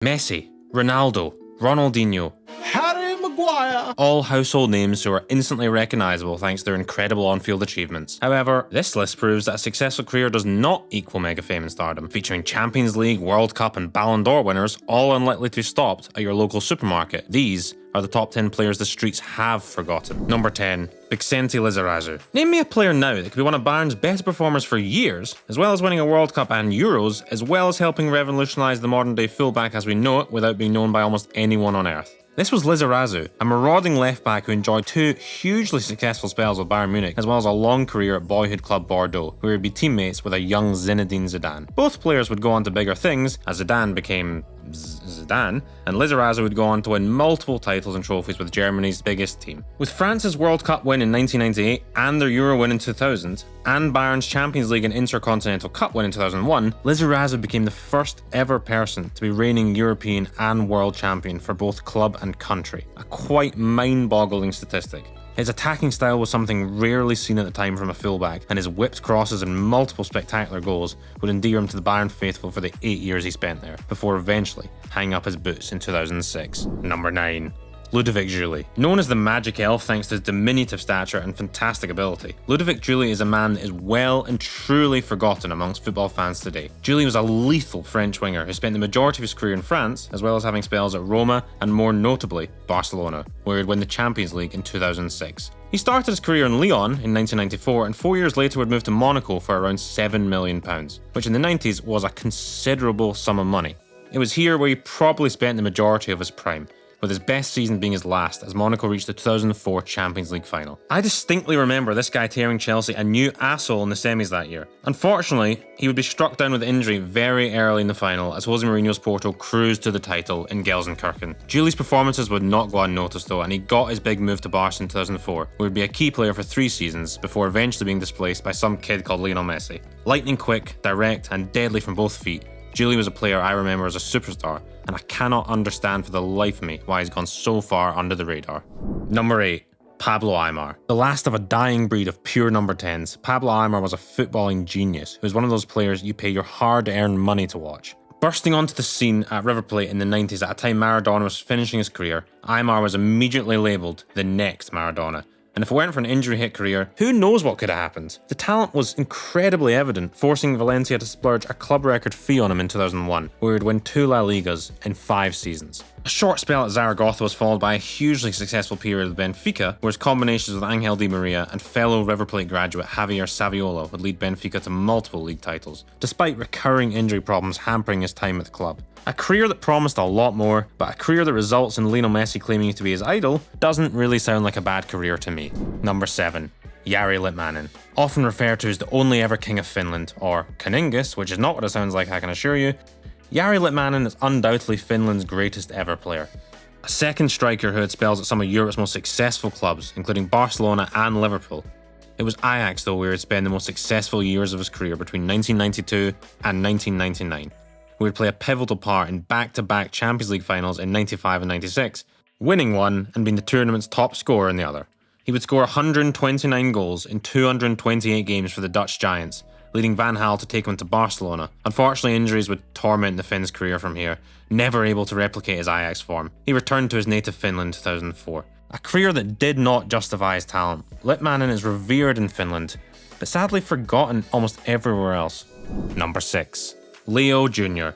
Messi, Ronaldo, Ronaldinho, Harry Maguire. all household names who are instantly recognisable thanks to their incredible on-field achievements. However, this list proves that a successful career does not equal mega fame and stardom, featuring Champions League, World Cup and Ballon d'Or winners, all unlikely to be stopped at your local supermarket. These are the top 10 players the streets have forgotten. Number 10. Vicente Lizarazu. Name me a player now that could be one of Bayern's best performers for years, as well as winning a World Cup and Euros, as well as helping revolutionise the modern day fullback as we know it without being known by almost anyone on earth. This was Lizarazu, a marauding left-back who enjoyed 2 hugely successful spells with Bayern Munich, as well as a long career at boyhood club Bordeaux, where he'd be teammates with a young Zinedine Zidane. Both players would go on to bigger things, as Zidane became Zidane, and Lizarazu would go on to win multiple titles and trophies with Germany's biggest team. With France's World Cup win in 1998 and their Euro win in 2000, and Bayern's Champions League and Intercontinental Cup win in 2001, Lizarazu became the first ever person to be reigning European and world champion for both club and country. A quite mind-boggling statistic. His attacking style was something rarely seen at the time from a fullback, and his whipped crosses and multiple spectacular goals would endear him to the Bayern faithful for the 8 years he spent there, before eventually hanging up his boots in 2006. Number 9. Ludovic Julie. Known as the Magic Elf thanks to his diminutive stature and fantastic ability, Ludovic Julie is a man that is well and truly forgotten amongst football fans today. Julie was a lethal French winger who spent the majority of his career in France, as well as having spells at Roma and more notably Barcelona, where he'd win the Champions League in 2006. He started his career in Lyon in 1994 and 4 years later would move to Monaco for around £7 million, which in the 90s was a considerable sum of money. It was here where he probably spent the majority of his prime, with his best season being his last as Monaco reached the 2004 Champions League final. I distinctly remember this guy tearing Chelsea a new asshole in the semis that year. Unfortunately, he would be struck down with injury very early in the final as Jose Mourinho's Porto cruised to the title in Gelsenkirchen. Julie's performances would not go unnoticed though, and he got his big move to Barca in 2004, where he'd be a key player for 3 seasons before eventually being displaced by some kid called Lionel Messi. Lightning quick, direct and deadly from both feet, Julie was a player I remember as a superstar, and I cannot understand for the life of me why he's gone so far under the radar. Number 8. Pablo Aimar. The last of a dying breed of pure number 10s, Pablo Aimar was a footballing genius who was one of those players you pay your hard-earned money to watch. Bursting onto the scene at River Plate in the 90s at a time Maradona was finishing his career, Aimar was immediately labelled the next Maradona. And if it weren't for an injury-hit career, who knows what could have happened? The talent was incredibly evident, forcing Valencia to splurge a club record fee on him in 2001, where he'd win 2 La Ligas in 5 seasons. A short spell at Zaragoza was followed by a hugely successful period with Benfica, where his combinations with Angel Di Maria and fellow River Plate graduate Javier Saviola would lead Benfica to multiple league titles, despite recurring injury problems hampering his time at the club. A career that promised a lot more, but a career that results in Lionel Messi claiming to be his idol doesn't really sound like a bad career to me. Number 7. Jari Litmanen. Often referred to as the only ever king of Finland, or Kuningas, which is not what it sounds like, I can assure you, Jari Litmanen is undoubtedly Finland's greatest ever player. A second striker who had spells at some of Europe's most successful clubs, including Barcelona and Liverpool. It was Ajax though where he'd spend the most successful years of his career between 1992 and 1999. Who would play a pivotal part in back-to-back Champions League finals in 95 and 96, winning one and being the tournament's top scorer in the other. He would score 129 goals in 228 games for the Dutch Giants, leading Van Gaal to take him to Barcelona. Unfortunately, injuries would torment the Finn's career from here, never able to replicate his Ajax form. He returned to his native Finland in 2004. A career that did not justify his talent. Litmanen is revered in Finland, but sadly forgotten almost everywhere else. Number 6. Leo Jr.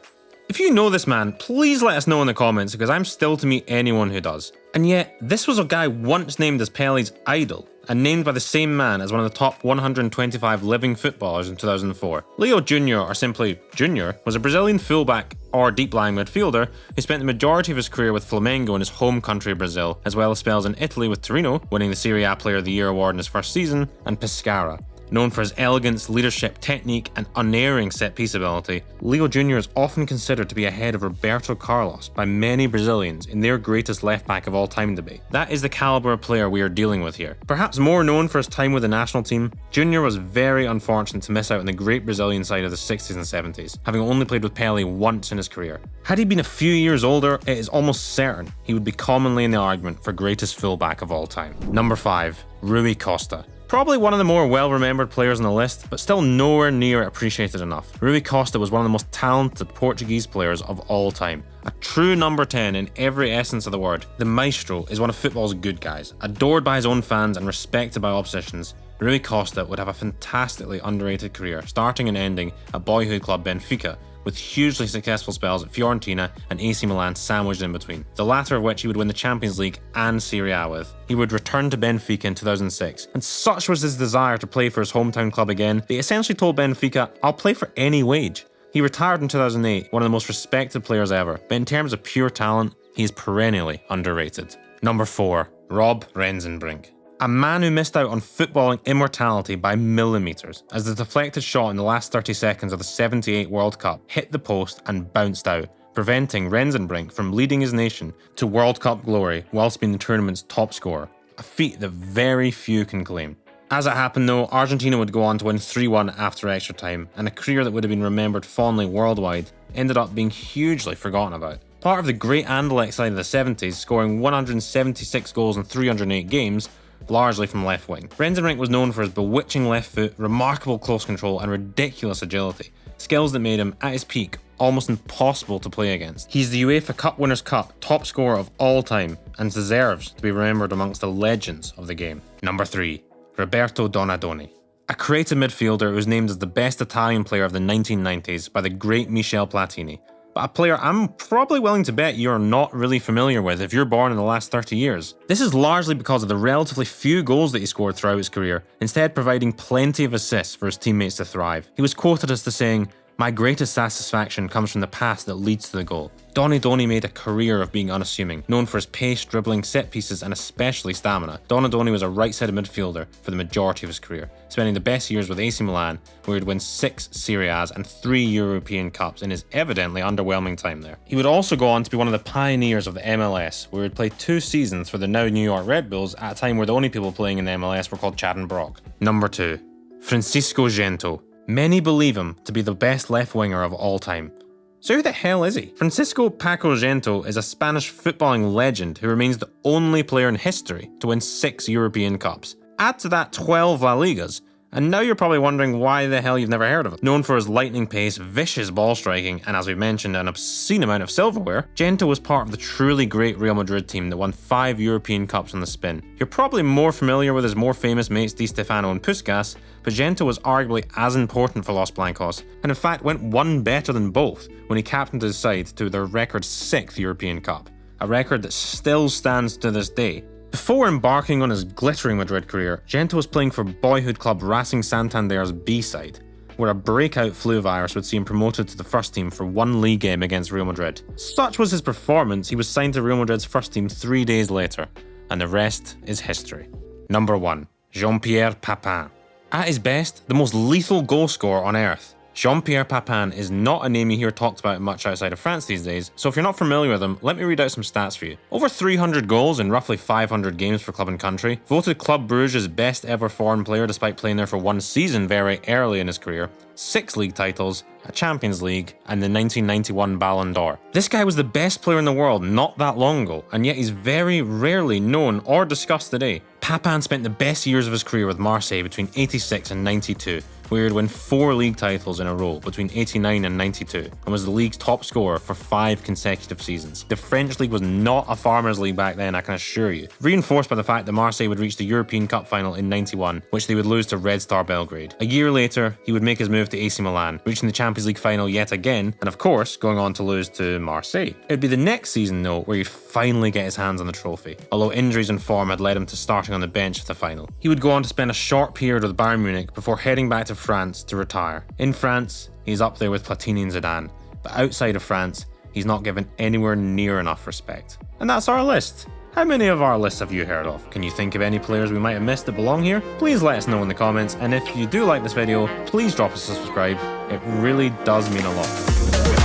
If you know this man, please let us know in the comments because I'm still to meet anyone who does. And yet, this was a guy once named as Pele's idol, and named by the same man as one of the top 125 living footballers in 2004. Leo Jr., or simply Junior, was a Brazilian fullback or deep-lying midfielder who spent the majority of his career with Flamengo in his home country Brazil, as well as spells in Italy with Torino, winning the Serie A Player of the Year award in his first season, and Pescara. Known for his elegance, leadership, technique, and unerring set-piece ability, Leo Jr. is often considered to be ahead of Roberto Carlos by many Brazilians in their greatest left-back of all time debate. That is the caliber of player we are dealing with here. Perhaps more known for his time with the national team, Jr. was very unfortunate to miss out on the great Brazilian side of the 60s and 70s, having only played with Pele once in his career. Had he been a few years older, it is almost certain he would be commonly in the argument for greatest fullback of all time. Number 5. Rui Costa. Probably one of the more well-remembered players on the list, but still nowhere near appreciated enough. Rui Costa was one of the most talented Portuguese players of all time. A true number 10 in every essence of the word. The maestro is one of football's good guys. Adored by his own fans and respected by oppositions, Rui Costa would have a fantastically underrated career, starting and ending at boyhood club Benfica, with hugely successful spells at Fiorentina and AC Milan sandwiched in between, the latter of which he would win the Champions League and Serie A with. He would return to Benfica in 2006, and such was his desire to play for his hometown club again that he essentially told Benfica, "I'll play for any wage." He retired in 2008, one of the most respected players ever, but in terms of pure talent, he is perennially underrated. Number 4. Rob Renenbrink. A man who missed out on footballing immortality by millimetres, as the deflected shot in the last 30 seconds of the '78 World Cup hit the post and bounced out, preventing Renenbrink from leading his nation to World Cup glory whilst being the tournament's top scorer, a feat that very few can claim. As it happened though, Argentina would go on to win 3-1 after extra time, and a career that would have been remembered fondly worldwide ended up being hugely forgotten about. Part of the great Anderlecht side of the 70s, scoring 176 goals in 308 games, largely from left wing. Renenbrink was known for his bewitching left foot, remarkable close control and ridiculous agility, skills that made him, at his peak, almost impossible to play against. He's the UEFA Cup Winners' Cup top scorer of all time and deserves to be remembered amongst the legends of the game. Number 3. Roberto Donadoni. A creative midfielder who was named as the best Italian player of the 1990s by the great Michel Platini, but a player I'm probably willing to bet you're not really familiar with if you're born in the last 30 years. This is largely because of the relatively few goals that he scored throughout his career, instead providing plenty of assists for his teammates to thrive. He was quoted as saying, "My greatest satisfaction comes from the pass that leads to the goal." Donadoni made a career of being unassuming, known for his pace, dribbling, set pieces and especially stamina. Donadoni was a right-sided midfielder for the majority of his career, spending the best years with AC Milan, where he'd win 6 Serie A's and 3 European Cups in his evidently underwhelming time there. He would also go on to be one of the pioneers of the MLS, where he'd played 2 seasons for the now New York Red Bulls at a time where the only people playing in the MLS were called Chad and Brock. Number 2. Francisco Gento. Many believe him to be the best left winger of all time. So who the hell is he? Francisco Paco Gento is a Spanish footballing legend who remains the only player in history to win 6 European Cups. Add to that 12 La Ligas, and now you're probably wondering why the hell you've never heard of him. Known for his lightning pace, vicious ball striking, and as we've mentioned, an obscene amount of silverware, Gento was part of the truly great Real Madrid team that won 5 European Cups on the spin. You're probably more familiar with his more famous mates Di Stefano and Puskas, but Gento was arguably as important for Los Blancos, and in fact went one better than both when he captained his side to their record 6th European Cup, a record that still stands to this day. Before embarking on his glittering Madrid career, Gento was playing for boyhood club Racing Santander's B side, where a breakout flu virus would see him promoted to the first team for 1 league game against Real Madrid. Such was his performance, he was signed to Real Madrid's first team 3 days later, and the rest is history. Number 1. JeanPierre Papin. At his best, the most lethal goal scorer on earth. JeanPierre Papin is not a name you hear talked about much outside of France these days, so if you're not familiar with him, let me read out some stats for you. Over 300 goals in roughly 500 games for club and country, voted Club Brugge's best ever foreign player despite playing there for 1 season very early in his career, 6 league titles, a Champions League, and the 1991 Ballon d'Or. This guy was the best player in the world not that long ago, and yet he's very rarely known or discussed today. Papin spent the best years of his career with Marseille between 86 and 92, where he'd win 4 league titles in a row between 89 and 92, and was the league's top scorer for 5 consecutive seasons. The French league was not a farmers' league back then, I can assure you, reinforced by the fact that Marseille would reach the European Cup final in 91, which they would lose to Red Star Belgrade. A year later, he would make his move to AC Milan, reaching the Champions League final yet again, and of course, going on to lose to Marseille. It'd be the next season though, where he'd finally get his hands on the trophy, although injuries and form had led him to starting on the bench for the final. He would go on to spend a short period with Bayern Munich before heading back to France to retire. In France, he's up there with Platini and Zidane, but outside of France, he's not given anywhere near enough respect. And that's our list. How many of our lists have you heard of? Can you think of any players we might have missed that belong here? Please let us know in the comments, and if you do like this video, please drop us a subscribe. It really does mean a lot.